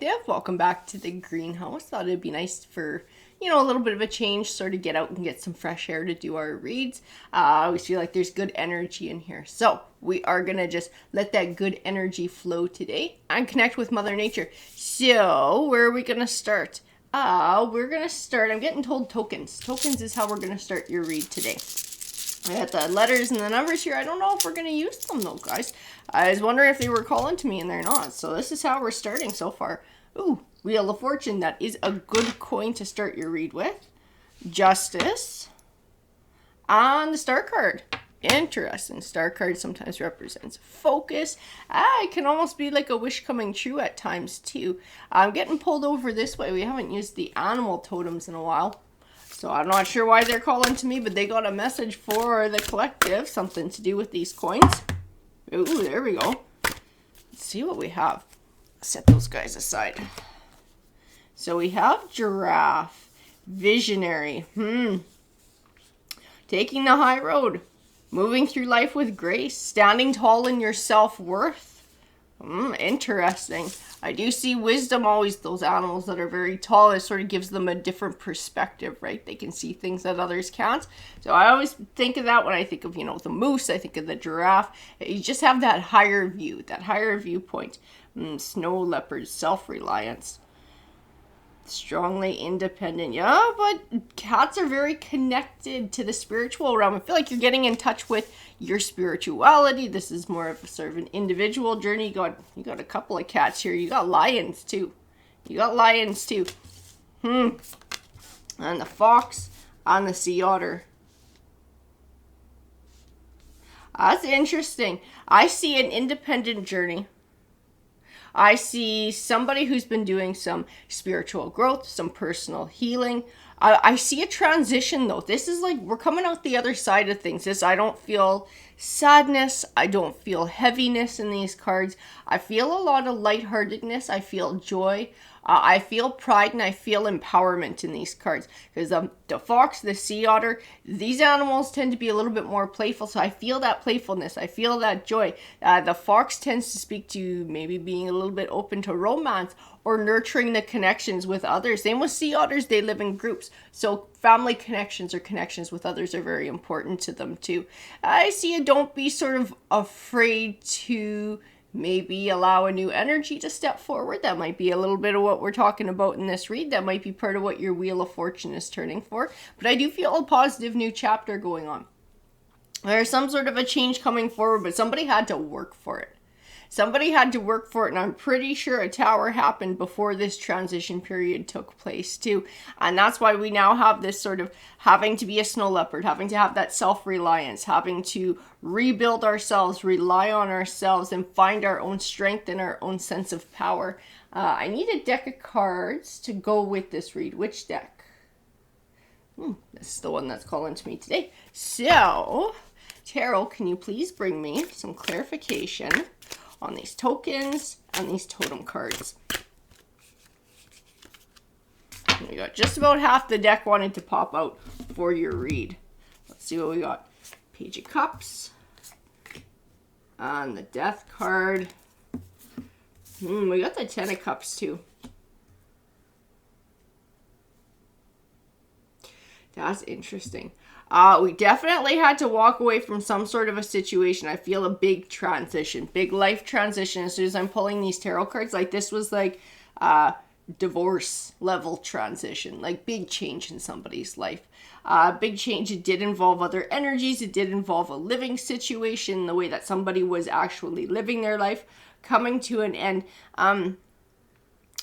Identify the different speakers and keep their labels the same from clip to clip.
Speaker 1: Collective. Welcome back to the greenhouse. Thought it'd be nice for, a little bit of a change, sort of get out and get some fresh air to do our reads. I always feel like there's good energy in here. So we are going to just let that good energy flow today and connect with Mother Nature. So where are we going to start? We're going to start, I'm getting told tokens. Tokens is how we're going to start your read today. I got the letters and the numbers here. I don't know if we're going to use them though, guys. I was wondering if they were calling to me and they're not. So this is how we're starting so far. Ooh, Wheel of Fortune. That is a good coin to start your read with. Justice. And the Star card. Interesting. Star card sometimes represents focus. It can almost be like a wish coming true at times too. I'm getting pulled over this way. We haven't used the animal totems in a while. So I'm not sure why they're calling to me, but they got a message for the collective. Something to do with these coins. Ooh, there we go. Let's see what we have. Set those guys aside. So we have giraffe. Visionary. Taking the high road. Moving through life with grace. Standing tall in your self-worth. Interesting. I do see wisdom always, those animals that are very tall, it sort of gives them a different perspective, right? They can see things that others can't. So I always think of that when I think of, the moose, I think of the giraffe. You just have that higher view, that higher viewpoint. Snow leopard, self-reliance. Strongly independent. Yeah, but cats are very connected to the spiritual realm. I feel like you're getting in touch with your spirituality. This is more of a sort of an individual journey. You got a couple of cats here. You got lions too. And the fox and the sea otter. That's interesting. I see an independent journey. I see somebody who's been doing some spiritual growth, some personal healing. I see a transition though. This is like, we're coming out the other side of things. I don't feel sadness. I don't feel heaviness in these cards. I feel a lot of lightheartedness. I feel joy. I feel pride and I feel empowerment in these cards. Because the fox, the sea otter, these animals tend to be a little bit more playful. So I feel that playfulness. I feel that joy. The fox tends to speak to maybe being a little bit open to romance or nurturing the connections with others. Same with sea otters, they live in groups. So family connections or connections with others are very important to them too. I see you don't be sort of afraid to maybe allow a new energy to step forward. That might be a little bit of what we're talking about in this read. That might be part of what your Wheel of Fortune is turning for. But I do feel a positive new chapter going on. There's some sort of a change coming forward, but somebody had to work for it. And I'm pretty sure a tower happened before this transition period took place too. And that's why we now have this sort of having to be a snow leopard, having to have that self-reliance, having to rebuild ourselves, rely on ourselves, and find our own strength and our own sense of power. I need a deck of cards to go with this read. Which deck? This is the one that's calling to me today. So, Tarot, can you please bring me some clarification on these tokens and these totem cards? We got just about half the deck wanted to pop out for your read. Let's see what we got. Page of Cups. And the Death card. We got the Ten of Cups too. That's interesting. We definitely had to walk away from some sort of a situation. I feel a big transition, big life transition. As soon as I'm pulling these tarot cards, like this was like divorce level transition, like big change in somebody's life. Big change. It did involve other energies. It did involve a living situation, the way that somebody was actually living their life coming to an end.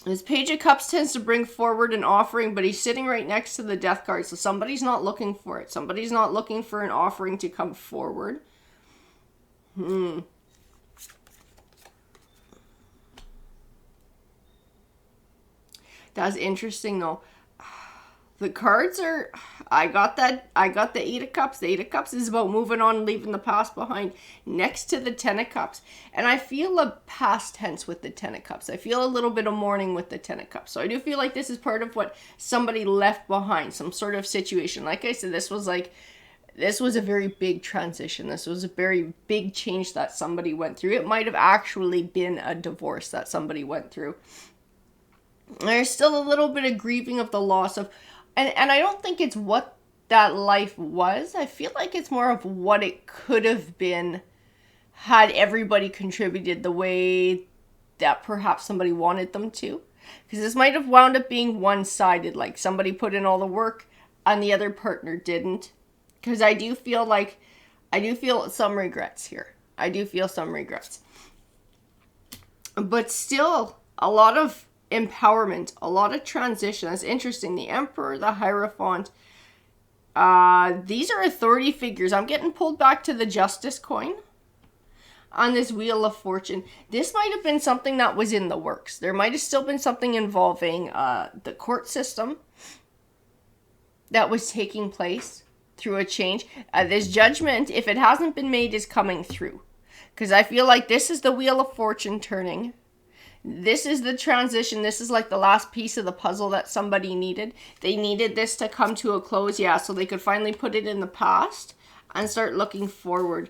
Speaker 1: This Page of Cups tends to bring forward an offering, but he's sitting right next to the Death card. So somebody's not looking for it. Somebody's not looking for an offering to come forward. That's interesting though. The cards are, I got the Eight of Cups. The Eight of Cups is about moving on and leaving the past behind next to the Ten of Cups. And I feel a past tense with the Ten of Cups. I feel a little bit of mourning with the Ten of Cups. So I do feel like this is part of what somebody left behind, some sort of situation. Like I said, this was a very big transition. This was a very big change that somebody went through. It might have actually been a divorce that somebody went through. There's still a little bit of grieving of the loss of, and I don't think it's what that life was. I feel like it's more of what it could have been had everybody contributed the way that perhaps somebody wanted them to. Because this might have wound up being one-sided, like somebody put in all the work and the other partner didn't. Because I do feel some regrets here. I do feel some regrets. But still, a lot of empowerment, a lot of transition. That's interesting. The Emperor, the Hierophant. These are authority figures. I'm getting pulled back to the Justice coin on this Wheel of Fortune. This might have been something that was in the works. There might have still been something involving the court system that was taking place through a change. This judgment, if it hasn't been made, is coming through. Because I feel like this is the Wheel of Fortune turning. This is the transition. This is like the last piece of the puzzle that somebody needed. They needed this to come to a close, yeah, so they could finally put it in the past and start looking forward.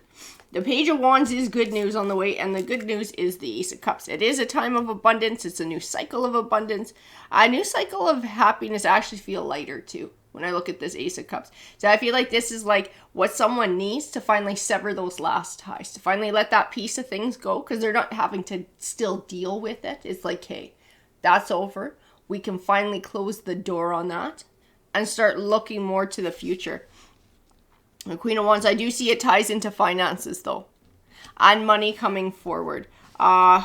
Speaker 1: The Page of Wands is good news on the way, and the good news is the Ace of Cups. It is a time of abundance. It's a new cycle of abundance. A new cycle of happiness. I actually feel lighter, too, when I look at this Ace of Cups. So I feel like this is like what someone needs to finally sever those last ties, to finally let that piece of things go, because they're not having to still deal with it. It's like, hey, that's over. We can finally close the door on that and start looking more to the future. The Queen of Wands, I do see it ties into finances, though, and money coming forward. We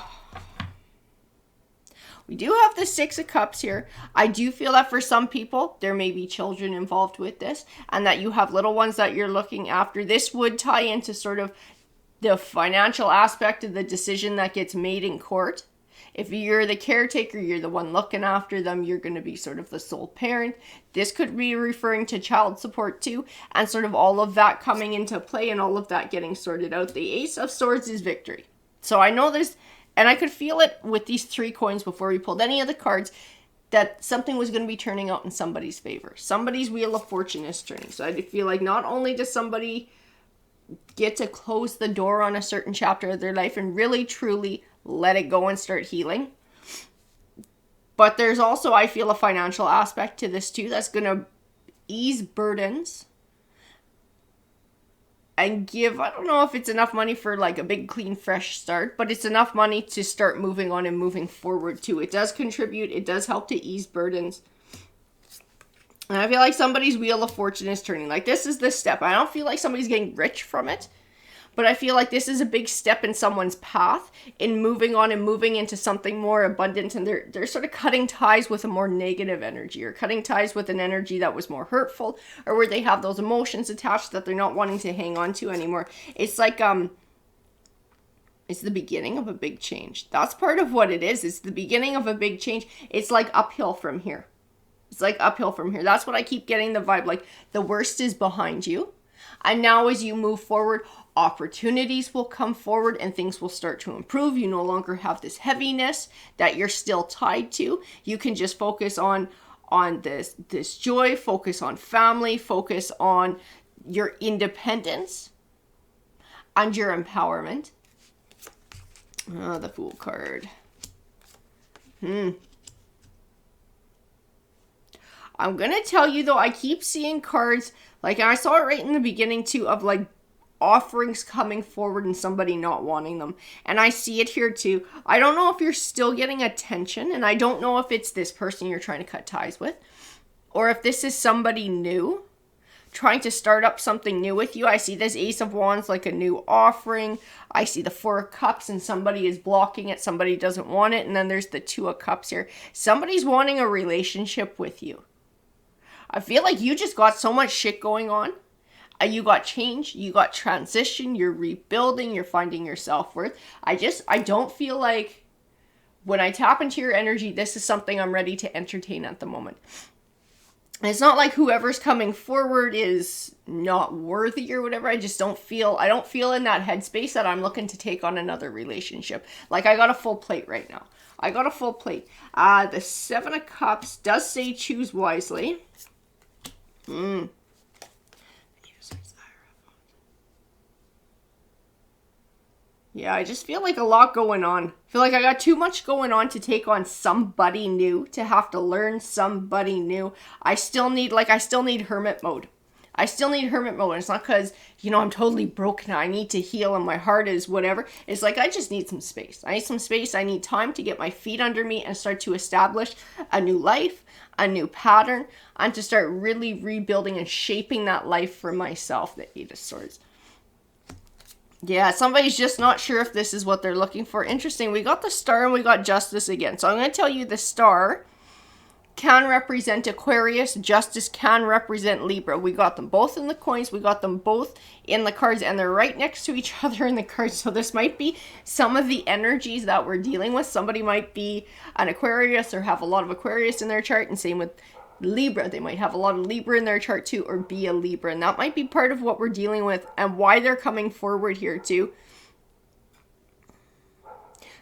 Speaker 1: do have the Six of Cups here. I do feel that for some people, there may be children involved with this, and that you have little ones that you're looking after. This would tie into sort of the financial aspect of the decision that gets made in court. If you're the caretaker, you're the one looking after them, you're going to be sort of the sole parent. This could be referring to child support too, and sort of all of that coming into play and all of that getting sorted out. The Ace of Swords is victory. So I know this, and I could feel it with these three coins before we pulled any of the cards, that something was going to be turning out in somebody's favor. Somebody's Wheel of Fortune is turning. So I feel like not only does somebody get to close the door on a certain chapter of their life and really truly let it go and start healing, but there's also, I feel, a financial aspect to this too that's going to ease burdens and give, I don't know if it's enough money for like a big clean fresh start, but it's enough money to start moving on and moving forward too. It does contribute, it does help to ease burdens. And I feel like somebody's Wheel of Fortune is turning. Like, this is the step. I don't feel like somebody's getting rich from it, but I feel like this is a big step in someone's path in moving on and moving into something more abundant. And they're sort of cutting ties with a more negative energy, or cutting ties with an energy that was more hurtful, or where they have those emotions attached that they're not wanting to hang on to anymore. It's like, it's the beginning of a big change. That's part of what it is. It's the beginning of a big change. It's like uphill from here. It's like uphill from here. That's what I keep getting the vibe. Like, the worst is behind you. And now as you move forward, opportunities will come forward and things will start to improve. You no longer have this heaviness that you're still tied to. You can just focus on this joy, focus on family, focus on your independence and your empowerment. Oh, the Fool card. I'm going to tell you, though, I keep seeing cards, like, I saw it right in the beginning, too, of, like, offerings coming forward and somebody not wanting them. And I see it here, too. I don't know if you're still getting attention, and I don't know if it's this person you're trying to cut ties with, or if this is somebody new trying to start up something new with you. I see this Ace of Wands like a new offering. I see the Four of Cups and somebody is blocking it. Somebody doesn't want it. And then there's the Two of Cups here. Somebody's wanting a relationship with you. I feel like you just got so much shit going on. You got change, you got transition, you're rebuilding, you're finding your self-worth. I don't feel like when I tap into your energy, this is something I'm ready to entertain at the moment. And it's not like whoever's coming forward is not worthy or whatever. I don't feel in that headspace that I'm looking to take on another relationship. Like, I got a full plate right now. I got a full plate. The Seven of Cups does say choose wisely. Yeah, I just feel like a lot going on. I feel like I got too much going on to take on somebody new, to have to learn somebody new. I still need hermit mode. I still need hermit mode. It's not because, I'm totally broken. I need to heal and my heart is whatever. It's like I just need some space. I need some space. I need time to get my feet under me and start to establish a new life, a new pattern, and to start really rebuilding and shaping that life for myself, the Eight of Swords. Yeah, somebody's just not sure if this is what they're looking for. Interesting. We got the Star and we got Justice again. So I'm going to tell you the Star can represent Aquarius. Justice can represent Libra. We got them both in the coins. We got them both in the cards. And they're right next to each other in the cards. So this might be some of the energies that we're dealing with. Somebody might be an Aquarius or have a lot of Aquarius in their chart. And same with Libra. They might have a lot of Libra in their chart too, or be a Libra. And that might be part of what we're dealing with and why they're coming forward here too.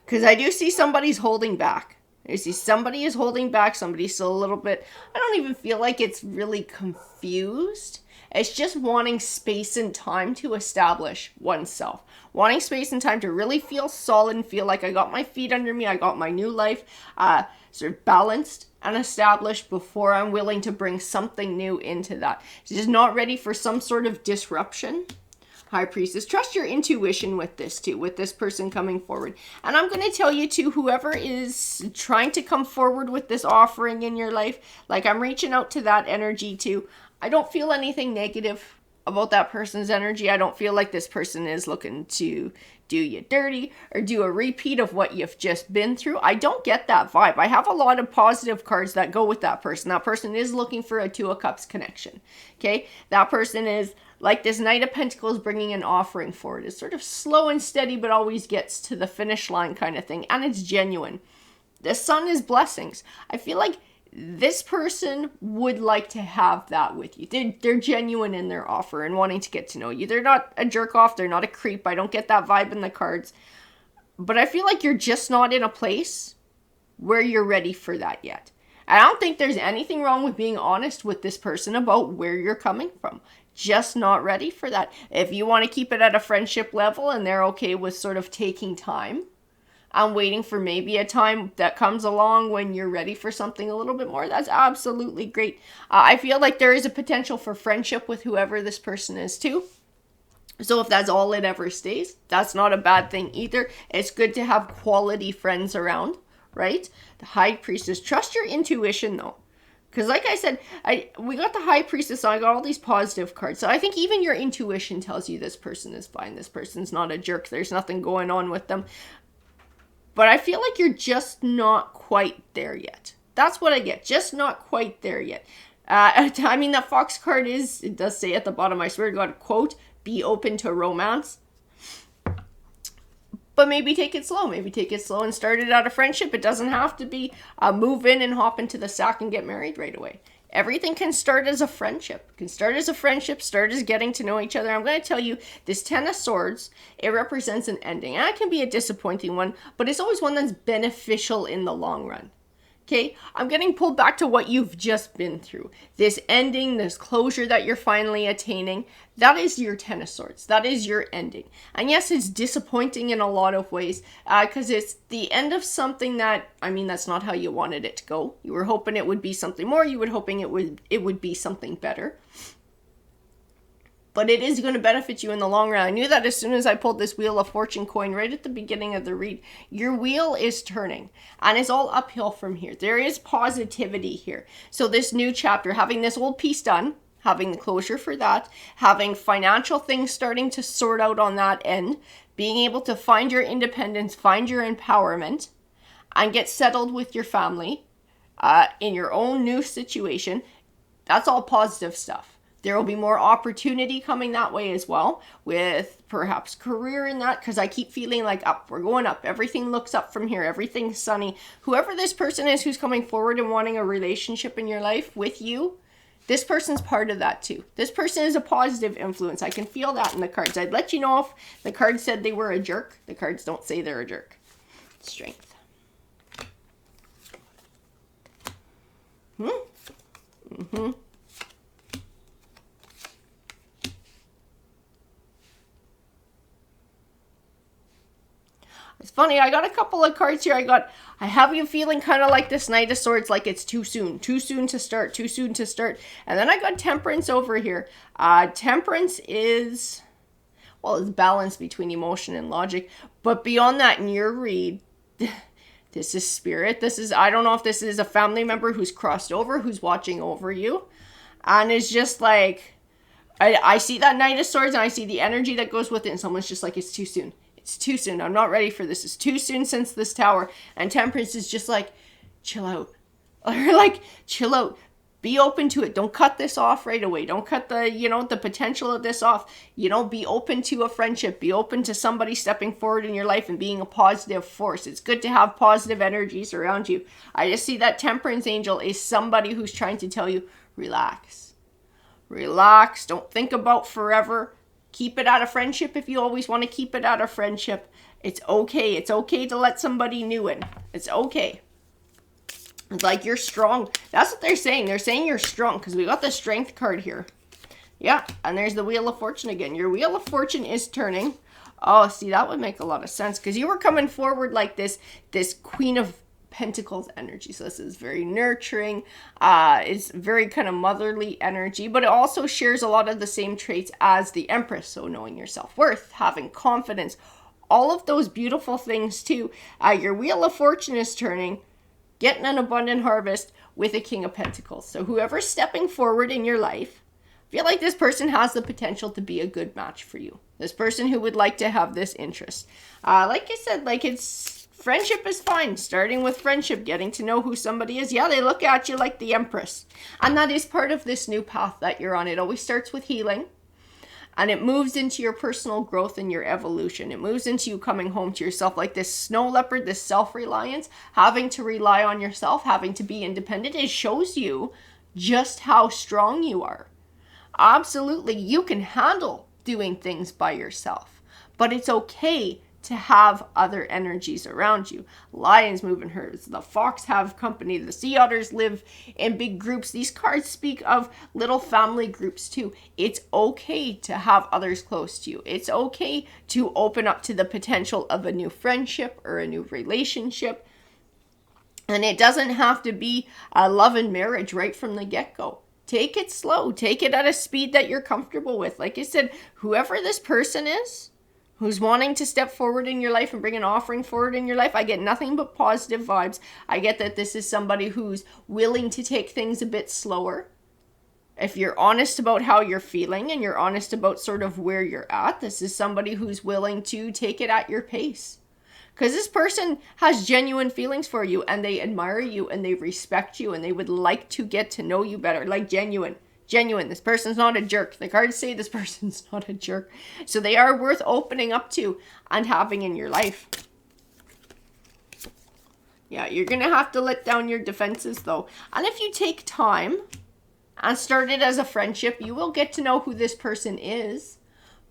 Speaker 1: Because I do see somebody's holding back. I see somebody is holding back. Somebody's still a little bit, I don't even feel like it's really confused. It's just wanting space and time to establish oneself. Wanting space and time to really feel solid and feel like I got my feet under me. I got my new life sort of balanced and established before I'm willing to bring something new into that. Just not ready for some sort of disruption. High Priestess, trust your intuition with this too, with this person coming forward. And I'm going to tell you too, whoever is trying to come forward with this offering in your life, like I'm reaching out to that energy too. I don't feel anything negative about that person's energy. I don't feel like this person is looking to do you dirty or do a repeat of what you've just been through. I don't get that vibe. I have a lot of positive cards that go with that person. That person is looking for a Two of Cups connection. Okay? That person is like this Knight of Pentacles bringing an offering forward. It's sort of slow and steady, but always gets to the finish line kind of thing. And it's genuine. The Sun is blessings. I feel like this person would like to have that with you. They're genuine in their offer and wanting to get to know you. They're not a jerk off. They're not a creep. I don't get that vibe in the cards. But I feel like you're just not in a place where you're ready for that yet. I don't think there's anything wrong with being honest with this person about where you're coming from. Just not ready for that. If you want to keep it at a friendship level and they're okay with sort of taking time, I'm waiting for maybe a time that comes along when you're ready for something a little bit more. That's absolutely great. I feel like there is a potential for friendship with whoever this person is too. So if that's all it ever stays, that's not a bad thing either. It's good to have quality friends around, right? The High Priestess. Trust your intuition though. Because like I said, we got the High Priestess, so I got all these positive cards. So I think even your intuition tells you this person is fine. This person's not a jerk. There's nothing going on with them. But I feel like you're just not quite there yet. That's what I get. Just not quite there yet. I mean, that Fox card it does say at the bottom, I swear to God, quote, be open to romance. But maybe take it slow. Maybe take it slow and start it out of friendship. It doesn't have to be move in and hop into the sack and get married right away. Everything can start as a friendship. It can start as a friendship, start as getting to know each other. I'm going to tell you, this Ten of Swords, it represents an ending. And it can be a disappointing one, but it's always one that's beneficial in the long run. Okay, I'm getting pulled back to what you've just been through. This ending, this closure that you're finally attaining, that is your Ten of Swords. That is your ending. And yes, it's disappointing in a lot of ways because it's the end of something that, I mean, that's not how you wanted it to go. You were hoping it would be something more. You were hoping it would be something better. But it is going to benefit you in the long run. I knew that as soon as I pulled this Wheel of Fortune coin right at the beginning of the read. Your wheel is turning. And it's all uphill from here. There is positivity here. So this new chapter, having this old piece done, having the closure for that, having financial things starting to sort out on that end, being able to find your independence, find your empowerment, and get settled with your family in your own new situation, that's all positive stuff. There will be more opportunity coming that way as well, with perhaps career in that, because I keep feeling like up, we're going up. Everything looks up from here. Everything's sunny. Whoever this person is who's coming forward and wanting a relationship in your life with you, this person's part of that too. This person is a positive influence. I can feel that in the cards. I'd let you know if the cards said they were a jerk. The cards don't say they're a jerk. Strength. It's funny, I got a couple of cards here. I have you feeling kind of like this Knight of Swords, like it's too soon to start, too soon to start. And then I got Temperance over here. Temperance is, well, it's balance between emotion and logic. But beyond that, in your read, this is spirit. This is, I don't know if this is a family member who's crossed over, who's watching over you. And it's just like, I see that Knight of Swords and I see the energy that goes with it. And someone's just like, it's too soon. It's too soon. I'm not ready for this. It's too soon since this Tower. And Temperance is just like, chill out. Or like, chill out. Be open to it. Don't cut this off right away. Don't cut the, the potential of this off. Be open to a friendship. Be open to somebody stepping forward in your life and being a positive force. It's good to have positive energies around you. I just see that Temperance angel is somebody who's trying to tell you, relax. Relax. Don't think about forever. Keep it out of friendship if you always want to keep it out of friendship. It's okay. It's okay to let somebody new in. It's okay. It's like you're strong. That's what they're saying. They're saying you're strong because we got the Strength card here. Yeah, and there's the Wheel of Fortune again. Your Wheel of Fortune is turning. Oh, see, that would make a lot of sense because you were coming forward like this Queen of Pentacles energy. So this is very nurturing. It's very kind of motherly energy, but it also shares a lot of the same traits as the Empress. So knowing your self-worth, having confidence, all of those beautiful things too. Your Wheel of Fortune is turning, getting an abundant harvest with a King of Pentacles. So whoever's stepping forward in your life, I feel like this person has the potential to be a good match for you. This person who would like to have this interest. Like I said, like friendship is fine. Starting with friendship, getting to know who somebody is. Yeah, they look at you like the Empress. And that is part of this new path that you're on. It always starts with healing. And it moves into your personal growth and your evolution. It moves into you coming home to yourself, like this snow leopard, this self-reliance, having to rely on yourself, having to be independent. It shows you just how strong you are. Absolutely, you can handle doing things by yourself. But it's okay to have other energies around you. Lions move in herds. The fox have company. The sea otters live in big groups. These cards speak of little family groups too. It's okay to have others close to you. It's okay to open up to the potential of a new friendship or a new relationship. And it doesn't have to be a love and marriage right from the get-go. Take it slow. Take it at a speed that you're comfortable with. Like I said, whoever this person is, who's wanting to step forward in your life and bring an offering forward in your life, I get nothing but positive vibes. I get that this is somebody who's willing to take things a bit slower. If you're honest about how you're feeling and you're honest about sort of where you're at, this is somebody who's willing to take it at your pace. Because this person has genuine feelings for you and they admire you and they respect you and they would like to get to know you better. Like genuine. This person's not a jerk. The cards say this person's not a jerk. So they are worth opening up to and having in your life. Yeah, you're going to have to let down your defenses though. And if you take time and start it as a friendship, you will get to know who this person is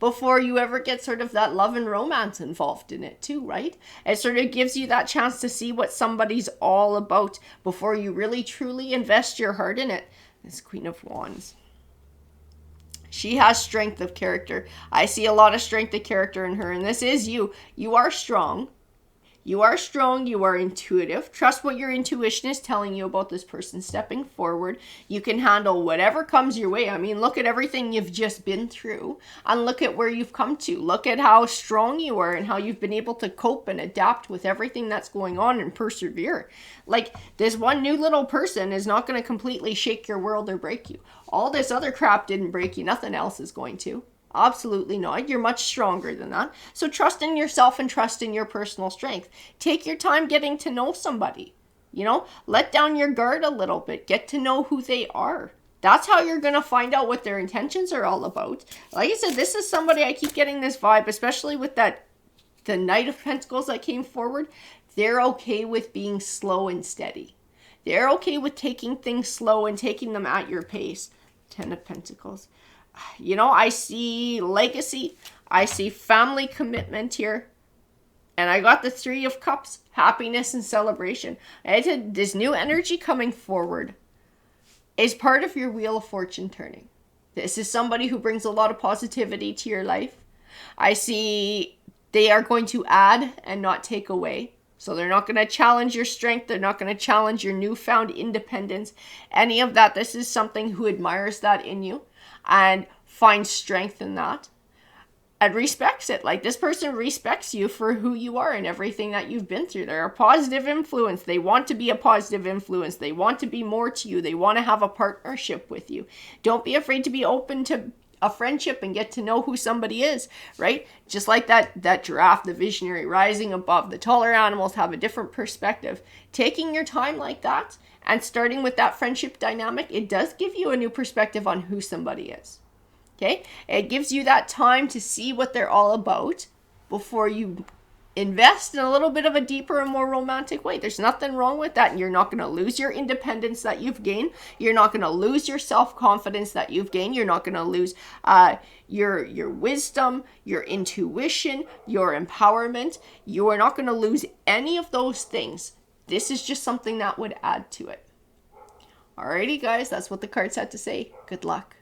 Speaker 1: before you ever get sort of that love and romance involved in it too, right? It sort of gives you that chance to see what somebody's all about before you really truly invest your heart in it. This Queen of Wands. She has strength of character. I see a lot of strength of character in her, and this is you. You are strong. You are strong. You are intuitive. Trust what your intuition is telling you about this person stepping forward. You can handle whatever comes your way. I mean, look at everything you've just been through and look at where you've come to. Look at how strong you are and how you've been able to cope and adapt with everything that's going on and persevere. Like, this one new little person is not going to completely shake your world or break you. All this other crap didn't break you. Nothing else is going to. Absolutely not. You're much stronger than that. So trust in yourself and trust in your personal strength. Take your time getting to know somebody. Let down your guard a little bit. Get to know who they are. That's how you're going to find out what their intentions are all about. Like I said, this is somebody, I keep getting this vibe, especially with the Knight of Pentacles that came forward. They're okay with being slow and steady. They're okay with taking things slow and taking them at your pace. 10 of Pentacles. I see legacy. I see family commitment here. And I got the 3 of Cups, happiness and celebration. This new energy coming forward is part of your Wheel of Fortune turning. This is somebody who brings a lot of positivity to your life. I see They are going to add and not take away. So they're not going to challenge your strength. They're not going to challenge your newfound independence. Any of that. This is something who admires that in you and finds strength in that and respects it. Like, this person respects you for who you are and everything that you've been through. They're a positive influence. They want to be a positive influence. They want to be more to you. They want to have a partnership with you. Don't be afraid to be open to a friendship and get to know who somebody is, right? Just like that giraffe, the visionary, rising above. The taller animals have a different perspective. Taking your time like that and starting with that friendship dynamic, it does give you a new perspective on who somebody is. Okay? It gives you that time to see what they're all about before you invest in a little bit of a deeper and more romantic way. There's nothing wrong with that. And you're not going to lose your independence that you've gained. You're not going to lose your self-confidence that you've gained. You're not going to lose your wisdom, your intuition, your empowerment. You are not going to lose any of those things. This is just something that would add to it. Alrighty, guys, that's what the cards had to say. Good luck.